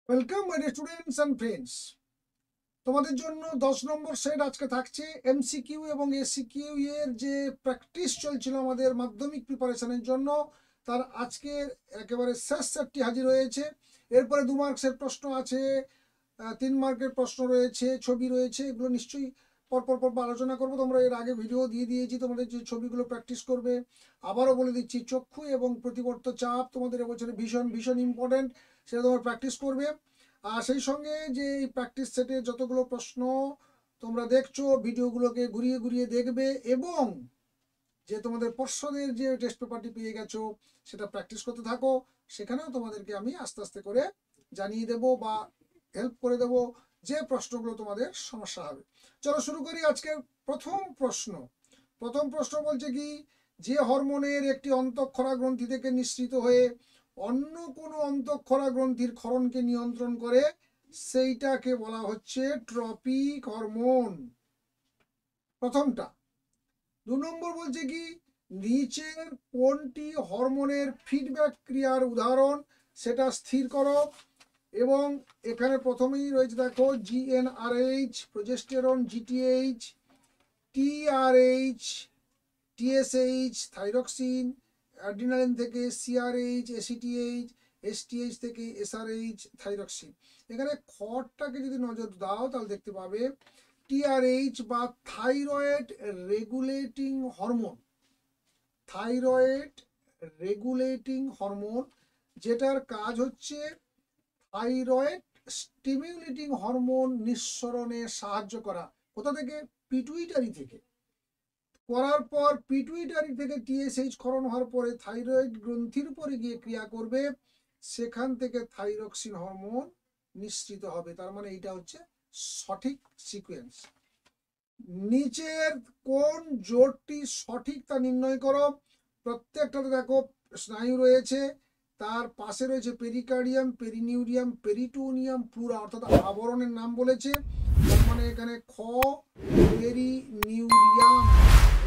Welcome my students and friends. তোমাদের জন্য 10 নম্বর set আজকে থাকছে। এমসিকিউ এবং এসিকিউ এর যে প্র্যাকটিস চলছিল আমাদের মাধ্যমিক প্রিপারেশনের জন্য, তার আজকে একেবারে শেষ সেটটি হাজির হয়েছে। এরপরে 2 মার্কসের প্রশ্ন আছে, 3 মার্কের প্রশ্ন রয়েছে, ছবি রয়েছে। এগুলো নিশ্চয়ই পরপর পরপর আলোচনা করবো। তোমরা এর আগে ভিডিও দিয়ে দিয়েছি তোমাদের যে ছবিগুলো প্র্যাকটিস করবে। আবারও বলে দিচ্ছি, চক্ষু এবং প্রতিবর্ত চাপ তোমাদের এবছরে ভীষণ ভীষণ ইম্পর্টেন্ট, সেটা তোমরা প্র্যাকটিস করবে। আর সেই সঙ্গে যে এই প্র্যাকটিস সেটে যতগুলো প্রশ্ন তোমরা দেখছো, ভিডিওগুলোকে ঘুরিয়ে ঘুরিয়ে দেখবে এবং যে তোমাদের পর্ষদের যে টেস্ট পেপারটি পেয়ে গেছো সেটা প্র্যাকটিস করতে থাকো। সেখানেও তোমাদেরকে আমি আস্তে আস্তে করে জানিয়ে দেব বা হেল্প করে দেব যে প্রশ্নগুলো তোমাদের সমস্যা হবে। চলো শুরু করি আজকের প্রথম প্রশ্ন। প্রথম প্রশ্ন বলছে কি, যে হরমোনের একটি অন্তঃক্ষরা গ্রন্থি থেকে নিঃসৃত হয়ে অন্য কোনো অন্তঃক্ষরা গ্রন্থির ক্ষরণকে নিয়ন্ত্রণ করে, সেইটাকে বলা হচ্ছে ট্রপিক হরমোন, প্রথমটা। 2 নম্বর বলছে কি, নিচের কোনটি হরমোনের ফিডব্যাক ক্রিয়ার উদাহরণ, সেটা স্থির করো। এবং এখানে প্রথমেই রয়েছে দেখো GnRH, progesterone, GTH, TRH, TSH, thyroxine, adrenaline থেকে সিআরএইচ, এসিটিএইচ, এসটিএইচ থেকে এসআরএইচ, থাইরক্সিন। এখানে খড়টাকে যদি নজর দাও তাহলে দেখতে পাবে টিআরএইচ বা thyroid regulating hormone, thyroid regulating hormone, যেটার কাজ হচ্ছে থাইরয়েড স্টিমিউলেটিং হরমোন নিঃসরণে সাহায্য করা। কোথা থেকে? পিটুইটারি থেকে। করার পর পিটুইটারি থেকে টিএসএইচ ক্ষরণ হওয়ার পরে থাইরয়েড গ্রন্থির উপরে গিয়ে ক্রিয়া করবে, সেখান থেকে থাইরক্সিন হরমোন নিঃসৃত হবে। তার মানে এইটা হচ্ছে সঠিক সিকোয়েন্স। নিচের কোন জোটটি সঠিক তা নির্ণয় করো। প্রত্যেকটাতে দেখো স্নায়ু রয়েছে, তার পাশে রয়েছে পেরিকার্ডিয়াম, পেরিনিউরিয়াম, পেরিটোনিয়াম, প্লুরা, অর্থাৎ আবরণের নাম বলেছে। তার মানে এখানে খ পেরিনিউরিয়াম,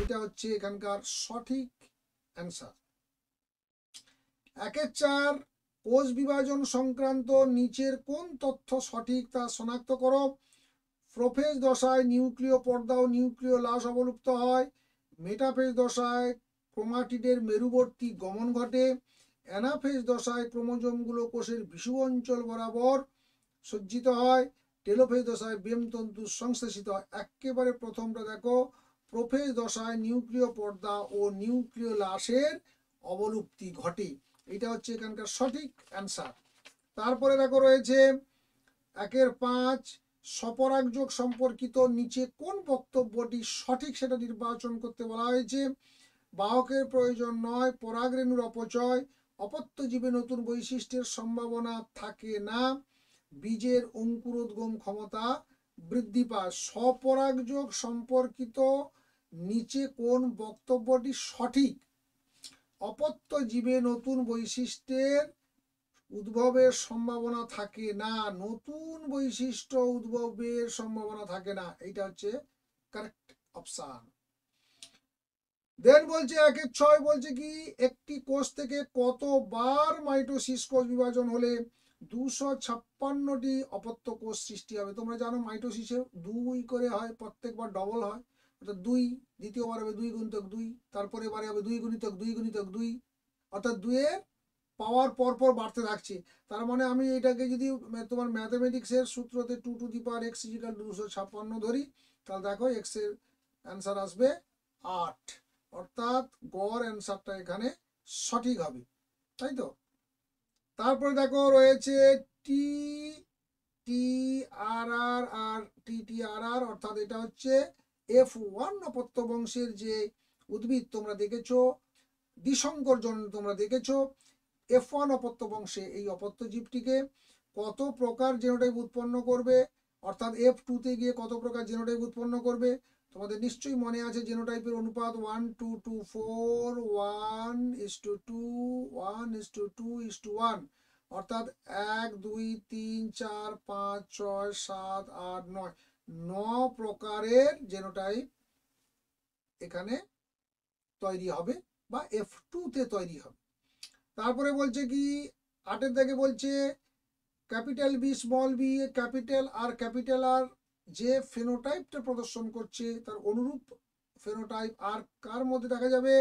এটা হচ্ছে এখানকার সঠিক অ্যান্সার। 1-4 কোষ বিভাজন সংক্রান্ত নিচের কোন তথ্য সঠিক তা শনাক্ত করো। প্রোফেজ দশায় নিউক্লিয় পর্দা ও নিউক্লিয় লাশ অবলুপ্ত হয়। মেটাফেজ দশায় ক্রোমাটিডের মেরুবর্তী গমন ঘটে। অ্যানাফেজ দশায় ক্রোমোজোমগুলো কোষের বিষুব অঞ্চল বরাবর সজ্জিত হয়। টেলোফেজ দশায় বেমতন্তু সংশ্লেষিত হয়। একেবারে প্রথমটা দেখো, প্রোফেজ দশায় নিউক্লিয় পর্দা ও নিউক্লিয় লাশের অবলুপ্তি ঘটে, এটা হচ্ছে এখানকার সঠিক অ্যান্সার। তারপরে দেখো রয়েছে 1-5 স্বপরাগযোগ সম্পর্কিত নিচে কোন বক্তব্যটি সঠিক সেটা নির্বাচন করতে বলা হয়েছে। বাহকের প্রয়োজন নয়, পরাগরেণুর অপচয়, অপত্য জীবে নতুন বৈশিষ্ট্যের সম্ভাবনা থাকে না, বীজের অঙ্কুরোদ্গম ক্ষমতা বৃদ্ধি পায়। স্বপরাগযোগ সম্পর্কিত নিচে কোন বক্তব্যটি সঠিক? অপত্য জীবে নতুন বৈশিষ্ট্যের উদ্ভবের সম্ভাবনা থাকে না, নতুন বৈশিষ্ট্য উদ্ভবের সম্ভাবনা থাকে না, এইটা হচ্ছে কারেক্ট অপশন। দেন বলছে 1-6 বলছে কি, একটি কোষ থেকে কতবার মাইটোসিস কোষ বিভাজন হলে 256টি অপত্য কোষ সৃষ্টি হবে। তোমরা জানো মাইটোসিসে 2 করে হয়, প্রত্যেকবার ডবল হয়, অর্থাৎ 2, দ্বিতীয়বার হবে 2 গুণিতক 2, তারপরে এবারে হবে 2 গুণিতক 2 গুণিতক 2, অর্থাৎ 2 এর পাওয়ার পরপর বাড়তে থাকছে। তার মানে আমি এটাকে যদি তোমার ম্যাথমেটিক্সের সূত্রতে 2 to the power x is equal 256 ধরি, তাহলে দেখো এক্স এর অ্যান্সার আসবে 8, অর্থাৎ গড় অ্যান্সারটা এখানে সঠিক হবে, তাই তো। তারপরে দেখো রয়েছে টি টি আর আর আর টি টি আর আর, অর্থাৎ এটা হচ্ছে F1 অপত্য বংশের যে উদ্ভিদ তোমরা দেখেছো, দ্বিসংকরজন তোমরা দেখেছো। F1 অপত্য বংশে এই অপত্য জীবটিকে কত প্রকার জেনোটাইপ উৎপন্ন করবে, অর্থাৎ F2 গিয়ে কত প্রকার জেনোটাইপ উৎপন্ন করবে। তোমাদের নিশ্চয়ই মনে আছে জেনোটাইপের অনুপাত 1:2:4, 1:2, 1:2:1, অর্থাৎ 1, 2, 3, 4, 5, 6, 7, 8, 9, 9 প্রকারের জেনোটাইপ এখানে তৈরি হবে বা F2 তৈরি হবে। তারপরে বলছে কি 8 দাগে বলছে capital B small B capital আর যে ফেনোটাইপটা প্রদর্শন করছে তার অনুরূপ ফেনোটাইপ আর কার মধ্যে দেখা যাবে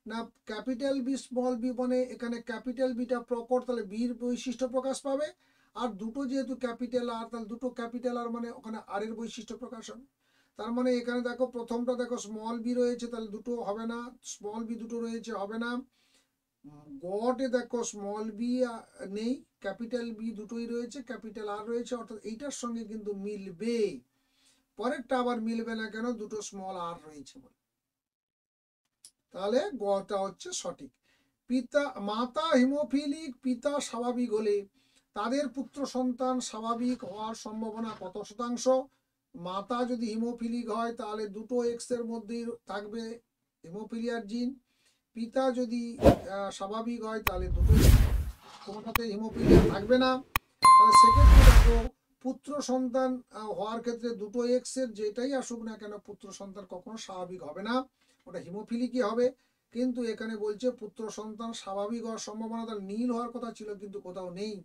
না ক্যাপিটাল বি স্মল বি, মানে এখানে ক্যাপিটাল বিটা প্রকট, তাহলে বির বৈশিষ্ট্য প্রকাশ পাবে। আর দুটো যেহেতু ক্যাপিটাল আর, তাহলে দুটো ক্যাপিটাল আর মানে ওখানে আর এর বৈশিষ্ট্য প্রকাশ হবে। তার মানে এখানে দেখো প্রথমটা দেখো স্মল বি রয়েছে, তাহলে দুটো হবে না, স্মল বি দুটো রয়েছে হবে না। গটে দেখো স্মল বি নেই, ক্যাপিটাল বি দুটোই রয়েছে, ক্যাপিটাল আর রয়েছে, অর্থাৎ এইটার সঙ্গে কিন্তু মিলবে। পরেরটা আবার মিলবে না কেন, দুটো স্মল আর রয়েছে বলে। তাহলে গটা হচ্ছে সঠিক। পিতা মাতা হিমোফিলিক, পিতা স্বাভাবিক হলে তাদের পুত্র সন্তান স্বাভাবিক হওয়ার সম্ভাবনা কত শতাংশ? মাতা যদি হিমোফিলিক হয় তাহলে দুটো এক্স এর মধ্যেই থাকবে হিমোফিলিয়ার জিন। পিতা যদি স্বাভাবিক হয় তাহলে দুটো কোনোটাতে হিমোফিলিয়া থাকবে না। তাহলে সেক্ষেত্রে দেখো পুত্র সন্তান হওয়ার ক্ষেত্রে দুটো এক্স এর যেটাই আসুক না কেন পুত্র সন্তান কখনো স্বাভাবিক হবে না, ওটা হিমোফিলিকই হবে। কিন্তু এখানে বলছে পুত্র সন্তান স্বাভাবিক হওয়ার সম্ভাবনা, তার নীল হওয়ার কথা ছিল কিন্তু কোথাও নেই,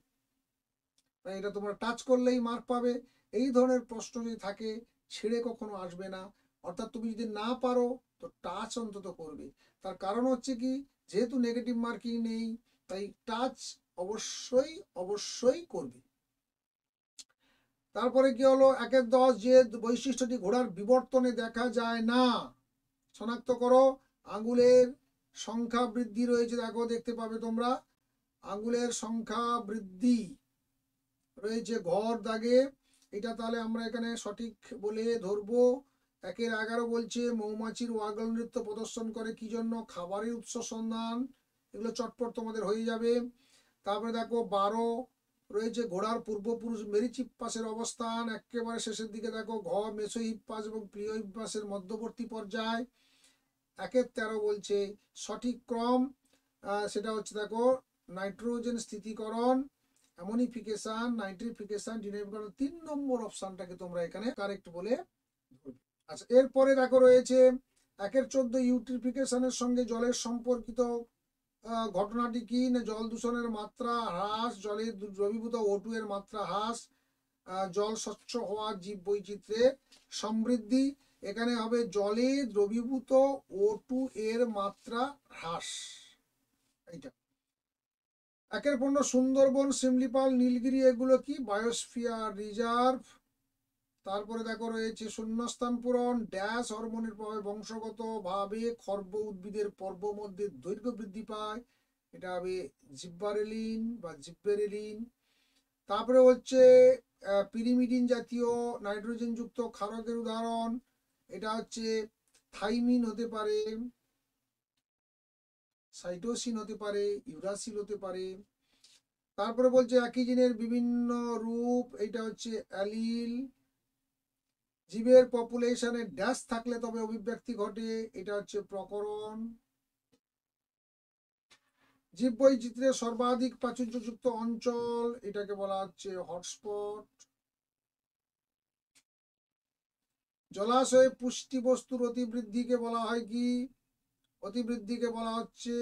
তাই এটা তোমরা টাচ করলেই মার্ক পাবে। এই ধরনের প্রশ্ন যদি থাকে ছেড়ে কখনো আসবে না, অর্থাৎ তুমি যদি না পারো তো টাচ অন্তত করবে। তার কারণ হচ্ছে কি, যেহেতু নেগেটিভ মার্কিং নেই তাই টাচ অবশ্যই অবশ্যই করবে। তারপরে কি হলো, 1-10 যে বৈশিষ্ট্যটি ঘোড়ার বিবর্তনে দেখা যায় না শনাক্ত করো। আঙ্গুলের সংখ্যা বৃদ্ধি রয়েছে, দেখো দেখতে পাবে তোমরা আঙ্গুলের সংখ্যা বৃদ্ধি রয়েছে ঘর দাগে, এটা তাহলে আমরা এখানে সঠিক বলে ধরবো। 1-11 বলছে মৌমাছির ওয়াগল নৃত্য প্রদর্শন করে কি জন্য? খাবারের উৎস সন্ধান, এগুলো চটপট তোমাদের হয়ে যাবে। তারপরে দেখো 12 রয়েছে ঘোড়ার পূর্বপুরুষ মেরিচিপ্পাসের অবস্থান, একেবারে শেষের দিকে দেখো ঘ মেসোহিপ্পাস এবং প্লিওহিপ্পাসের মধ্যবর্তী পর্যায়। 1-13 বলছে সঠিক ক্রম, সেটা হচ্ছে দেখো নাইট্রোজেন স্থিতিকরণ, অ্যামোনিফিকেশন, নাইট্রিফিকেশন, ডিনাইফিকেশন। 3 নম্বর অপশনটাকে তোমরা এখানে কারেক্ট বলে ধরবে। আচ্ছা, এরপরে দেখো রয়েছে 1-14 ইউট্রিফিকেশনের সঙ্গে জলের সম্পর্কিত ঘটনাটি কি না? জল দূষণের মাত্রা হ্রাস, জলে দ্রবীভূত O2 এর মাত্রা হ্রাস, জল স্বচ্ছ হওয়া, জীব বৈচিত্র্যের সমৃদ্ধি। এখানে হবে জলে দ্রবীভূত O2 এর মাত্রা হ্রাস, এইটা। 1-15 সুন্দরবন, শিমলিপাল, নীলগিরি এগুলো কি? Biosphere reserve. তারপরে দেখো রয়েছে শূন্যস্থান পূরণ, ড্যাশ হরমোনের প্রভাবে বংশগত ভাবে খর্ব উদ্ভিদের পর্ব মধ্যে দৈর্ঘ্য বৃদ্ধি পায়, এটা হবে জিব্বারেলিন বা জিব্বেরেলিন। তারপরে হচ্ছে পিরিমিডিন জাতীয় নাইট্রোজেন যুক্ত ক্ষারকের উদাহরণ, এটা হচ্ছে থাইমিন হতে পারে, সাইটোসিন হতে পারে, ইউরাসিল হতে পারে। তারপরে বলছে একই জিনের বিভিন্ন রূপ, এটা হচ্ছে অ্যালিল। জীবের পপুলেশনে ড্যাশ থাকলে তবে অভিব্যক্তি ঘটে, এটা হচ্ছে প্রকরণ। জীববৈচিত্র্যের সর্বাধিক প্রাচুর্যযুক্ত অঞ্চল, এটাকে বলা হচ্ছে হটস্পট। জলাশয়ে পুষ্টি বস্তুর অতিবৃদ্ধিকে বলা হয় কি? অতিবৃদ্ধিকে বলা হচ্ছে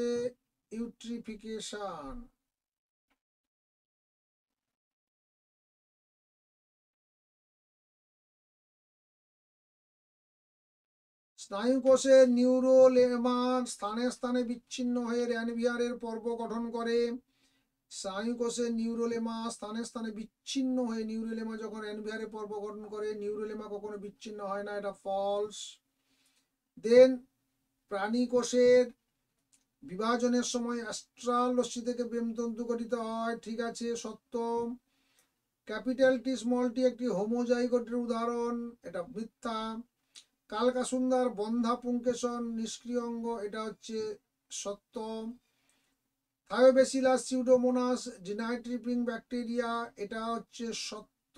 ইউট্রিফিকেশন। স্নায়ুকোষের নিউরোলেমা স্থানে স্থানে বিচ্ছিন্ন হয়ে র্যানভিয়ারের পর্ব গঠন করে। স্নায়ুকোষের নিউরোলেমা স্থানে স্থানে বিচ্ছিন্ন হয়ে নিউরোলেমা যখন র্যানভিয়ারের পর্ব গঠন করে, নিউরোলেমা কখনো বিচ্ছিন্ন হয় না, এটা ফলস। দেন প্রাণী কোষের বিভাজনের সময় অ্যাস্ট্রাল রশ্মি থেকে বেমতন্তু গঠিত হয়, ঠিক আছে, সত্য। ক্যাপিটাল টি স্মল টি একটি হোমোজাইগোটের উদাহরণ, এটা মিথ্যা। কালকাসুন্দার বন্ধা পুংকেশন নিষ্ক্রিয় অঙ্গ, এটা হচ্ছে সত্য। থায়োবেসিলাস সিউডোমোনাস ডিনাইট্রিপিং ব্যাকটেরিয়া, এটা হচ্ছে সত্য।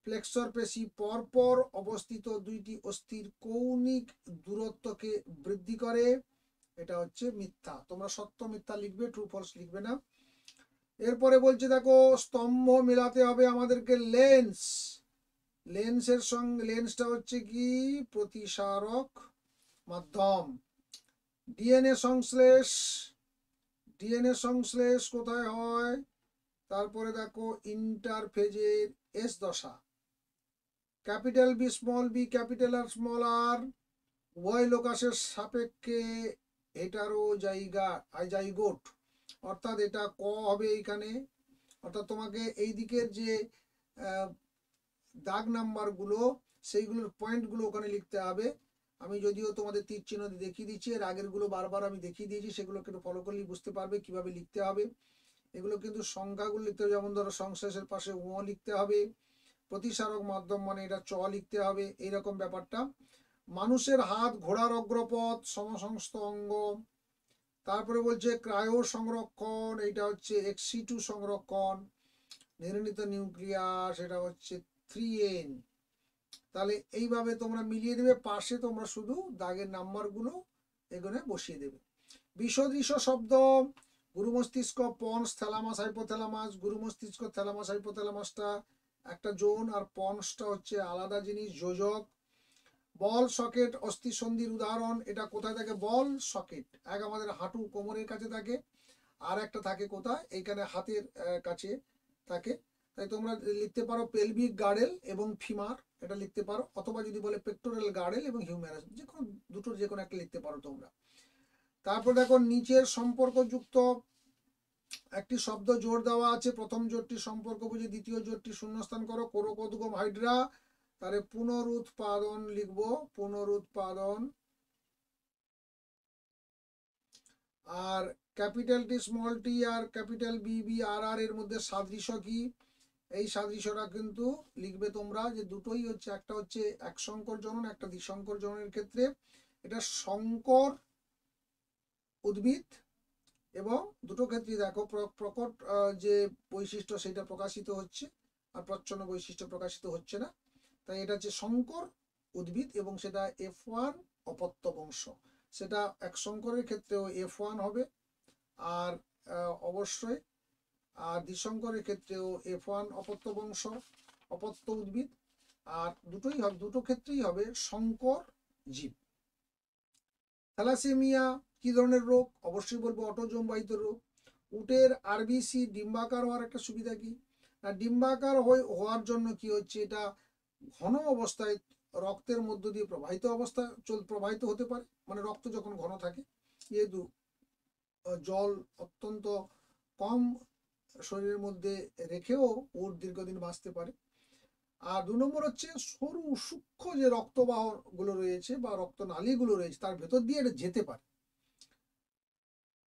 ফ্লেক্সর পেশি পরপর অবস্থিত দুইটি অস্থির কৌণিক দূরত্বকে বৃদ্ধি করে, এটা হচ্ছে মিথ্যা। তোমরা সত্য মিথ্যা লিখবে, ট্রু ফলস লিখবে না। এরপরে বলছে দেখো স্তম্ভ মেলাতে হবে আমাদেরকে লেন্স, লেন্সের সঙ্গে লেন্সটা হচ্ছে কি প্রতিসারক মাধ্যম। ডিএনএ সংশ্লেষ, ডিএনএ সংশ্লেষ কোথায় হয়? তারপরে দেখো ইন্টারফেজের এস দশা, capital B small B capital R small R উভয় লোকাসের সাপেক্ষে হেটারো জাইগোট, অর্থাৎ এটা ক হবে এইখানে। অর্থাৎ তোমাকে এই দিকের যে দাগ নাম্বারগুলো সেইগুলোর পয়েন্টগুলো ওখানে লিখতে হবে। আমি যদিও তোমাদের তীর চিহ্ন দেখিয়ে দিচ্ছি, এর আগেরগুলো বারবার আমি দেখিয়ে দিয়েছি, সেগুলোকে একটু ফলো করলেই বুঝতে পারবে কিভাবে লিখতে হবে। এগুলো কিন্তু সংখ্যাগুলো লিখতে হবে, যেমন ধরো সংশ্লেষের পাশে ও লিখতে হবে, প্রতিসারক মাধ্যম মানে এটা চ লিখতে হবে, এইরকম ব্যাপারটা। মানুষের হাত ঘোড়ার অগ্রপথ সমসংস্থ অঙ্গ। তারপরে বলছে ক্রায়ো সংরক্ষণ, এটা হচ্ছে এক্সি2 সংরক্ষণ। নির্ণীত নিউক্লিয়াস এটা হচ্ছে 3N। তাহলে এইভাবে তোমরা মিলিয়ে দেবে, পাশে তোমরা শুধু দাগের নাম্বারগুলো এখানে বসিয়ে দেবে। বিসদৃশ শব্দ, গুরু মস্তিষ্ক পন্স থ্যালামাস হাইপোথ্যালামাস। গুরু মস্তিষ্ক থ্যালামাস হাইপোথ্যালামাসটা একটা জোন, আর পন্সটা হচ্ছে আলাদা জিনিস, যোজক। বল সকেট অস্থি সন্ধির উদাহরণ, এটা কোথায় থাকে? বল সকেট এক আমাদের হাঁটু কোমরের কাছে থাকে, আর একটা থাকে কোথায়? এইখানে হাতের কাছে থাকে। তাই তোমরা লিখতে পারো পেলভিক গার্ডেল এবং ফিমার, এটা লিখতে পারো, অথবা যদি বলে পেক্টোরাল গার্ডেল এবং হিউমেরাস, যে কোনো দুটোর যে কোনো একটা লিখতে পারো তোমরা। তারপর দেখো নিচের সম্পর্কযুক্ত একটি শব্দ জোর দেওয়া আছে, প্রথম জোরটি সম্পর্ক বুঝে দ্বিতীয় জোরটি শূন্যস্থান করো। কোরকোদ্গম হাইড্রা, তাহলে পুনরুৎপাদন লিখবো, পুনরুৎপাদন। আর ক্যাপিটাল টি স্মল টি আর ক্যাপিটাল বি বি আর আর এর মধ্যে সাদৃশ্য কি? এই সাদৃশ্যটা কিন্তু লিখবে তোমরা যে দুটোই হচ্ছে, একটা হচ্ছে এক সংকর জনন, একটা দ্বিসংকর জননের ক্ষেত্রে এটা সংকর উদ্ভিদ, এবং দুটো ক্ষেত্রে দেখো প্রকট যে বৈশিষ্ট্য সেটা প্রকাশিত হচ্ছে, আর প্রচ্ছন্ন বৈশিষ্ট্য প্রকাশিত হচ্ছে না। তাই এটা হচ্ছে সংকর উদ্ভিদ, এবং সেটা F1 অপত্য বংশ। সেটা এক সংকরের ক্ষেত্রেও F1 হবে, আর অবশ্যই আর দ্বিসংকরের ক্ষেত্রেও F1 অপত্য বংশ, অপত্য উদ্ভিদ, আর দুটোই হবে, দুটো ক্ষেত্রেই হবে সংকর জীব। থ্যালাসেমিয়া কি ধরনের রোগ? অবশ্যই বলবো অটোজোম বাহিত রোগ। উটের আরবিসি ডিম্বাকার হওয়ার একটা সুবিধা কি না, ডিম্বাকার হওয়ার জন্য কি হচ্ছে, এটা ঘন অবস্থায় রক্তের মধ্য দিয়ে প্রবাহিত হতে পারে, মানে রক্ত যখন ঘন থাকে, যেহেতু জল অত্যন্ত কম শরীরের মধ্যে রেখেও উট দীর্ঘদিন বাঁচতে পারে। আর 2 নম্বর হচ্ছে সরু সূক্ষ্ম যে রক্তবাহ গুলো রয়েছে বা রক্তনালীগুলো রয়েছে তার ভেতর দিয়ে এটা যেতে পারে।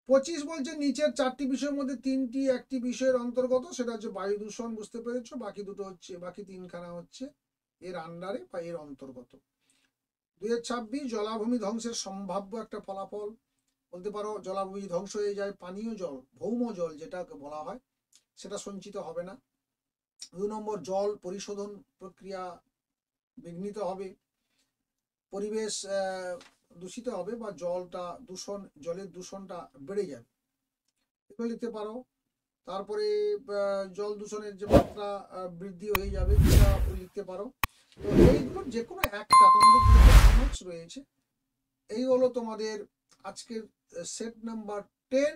25 বলছে নিচের 4টি বিষয়ের মধ্যে 3টি একটি বিষয়ের অন্তর্গত, সেটা হচ্ছে বায়ু দূষণ, বুঝতে পেরেছো? বাকি দুটো হচ্ছে, বাকি 3খানা হচ্ছে এর আন্ডারে বা এর অন্তর্গত। 2026 জলাভূমি ধ্বংসের সম্ভাব্য একটা ফলাফল বলতে পারো, জলাভূমি ধ্বংস হয়ে যায়, পানীয় জল, ভৌম জল যেটাকে বলা হয়, সেটা সঞ্চিত হবে না। 2 নম্বর জল পরিশোধন প্রক্রিয়া বিঘ্নিত হবে, পরিবেশ দূষিত হবে, বা জলের দূষণটা বেড়ে যাবে, এগুলো লিখতে পারো। তারপরে জল দূষণের যে মাত্রা বৃদ্ধি হয়ে যাবে, সেটা লিখতে পারো। তো এইগুলোর যে কোনো একটা তোমাদের যে রয়েছে, এই হলো তোমাদের আজকের সেট নাম্বার 10।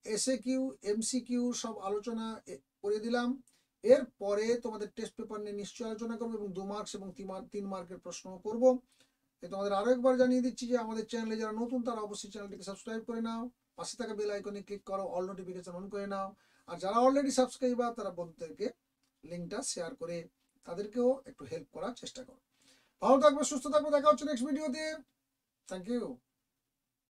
এসএকিউ এমসিকিউ সব আলোচনা করে দিলাম। এরপরে তোমাদের টেস্ট পেপার নিয়ে নিশ্চয়ই আলোচনা করবো, এবং 2 মার্কস এবং 3 মার্কের প্রশ্ন করবো। তোমাদের আরো একবার জানিয়ে দিচ্ছি যে আমাদের চ্যানেলে যারা নতুন তারা অবশ্যই চ্যানেলটিকে সাবস্ক্রাইব করে নাও, পাশে থাকা বেল আইকনে ক্লিক করো, অল নোটিফিকেশন অন করে নাও। আর যারা অলরেডি সাবস্ক্রাইবার তারা বন্ধুদেরকে লিঙ্কটা শেয়ার করে তাদেরকেও একটু হেল্প করার চেষ্টা করো। ভালো থাকবে, সুস্থ থাকবে, দেখা হচ্ছে নেক্সট ভিডিওতে। Thank you.